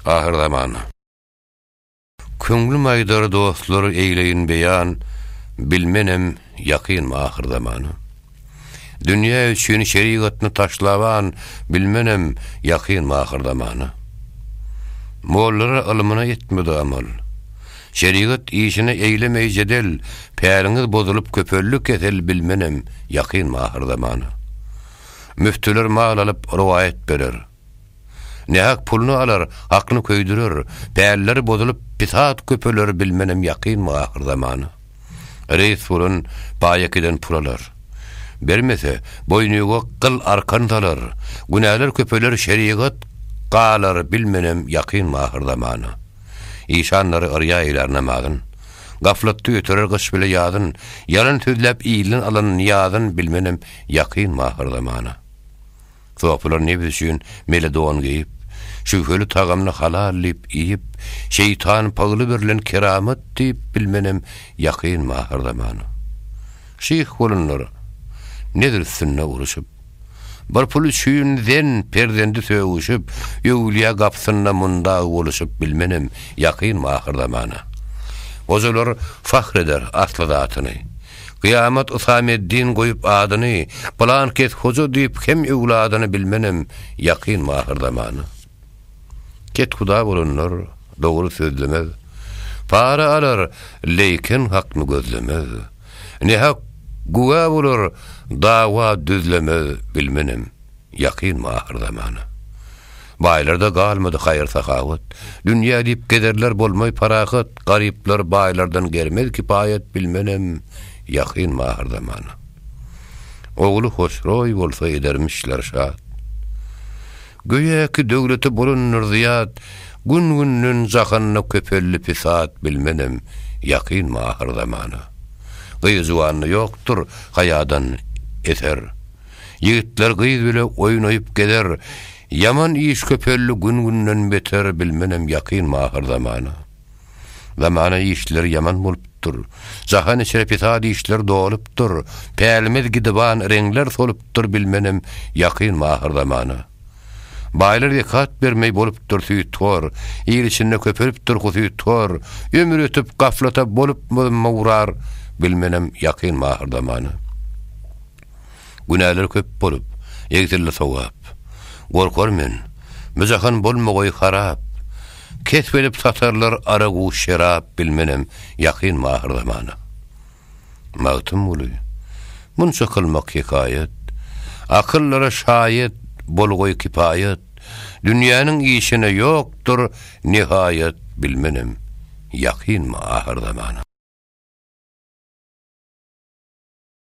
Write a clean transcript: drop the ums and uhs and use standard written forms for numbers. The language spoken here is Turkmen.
Ahir zamanı. Köngül maýdary dostlary eýleýin beýan, bilmenem ýakyn ahir zamanı. Dünýä üçin şerigatny taşlawan, bilmenem ýakyn ahir zamanı. Mollary ilmine yetmedi amal. Şerigat işini eýlemej jedel, päriňiz bozulup köpellük etel, bilmenem ýakyn ahir zamanı. Müftüler mal alıp riwayet berer. Nähak pulunu alar, haklyny köýdürer, bäýleri bozulup pisat köpeler, bilmenem ýakyn ahir zamanı. Reis bolun baýakiden pul alar. Bermese boynuga gyl arkan talar, günäler köpeler şerigat galar, bilmenem ýakyn ahir zamanı. İşanlary yrýa eýler namazyn, gaflatdy öterer gyş bile ýadyn, ýalyn tüzläp iýilin alan niýazyn, bilmenem ýakyn ahir zamanı. Sopular ne üçün mele doğan geyip, şüpheli tagamını halallayıp iyip, şeytan paglı berilen keramet deyip, bilmenem ýakyn ahir zamanı. Şeyh bolunlar nedir sünne uruşup, bir pul üçin perdendi söwüşüp, ýöwliýa gapsyna munda boluşup, bilmenem ýakyn ahir zamanı. Ozalar fahreder asly zatyny. Kıyamet Usameddin goýup adyny, plan kes hojo diýip hem ewladyny, bilmenem ýakyn ahir zamanı. Ket huda bolanlar dogry sözlemez. Para alar, lekin hakny gözlemez. Nähak guwa bolar, dawa düzlemez, bilmenem ýakyn ahir zamanı. Baýlarda galmady haýyr sahawat. Dünýä diýip gederler bolmay parahat, garyplar baýlardan gelmez kipayet, bilmenem ýakyn ahir zamanı. Ogly hoşroý bolsa edermişler şat. Göýäki döwleti bolunur ziyat, gün-günnün jahanyna köpelli pisat, bilmenem ýakyn ahir zamanı. Gyýzwany ýokdur haýadan eser. Ýigitler gyýz bile oýnaýyp geder, yaman iş köpelli gün-günden beter, bilmenem ýakyn ahir zamanı. Zamana işler yaman bolupdyr. Jahan içre pisat işler dolupdyr. Pälimez gidiban reňler solupdyr, bilmenem ýakyn ahir zamanı. Baýlar ýakat bermey bolupdyr süýtwar, ýer içinde köpelipdir süýtwar, ömür ötüp gaflata bolup mawrar, bilmenem ýakyn ahir zamanı. Günäler köp bolup, ýegdirli sowap. Gorkar men, müzahan bolmagoý harap. Kesbelip satarlar aragu şerap, bilmenem ýakyn ahir zamanı. Mawtym boly. Munça kılmak hikayet, akıllara şayet bolgoy kipayet. Dünýäniň işine ýokdur nihayet, bilmenem ýakyn ahir zamanı.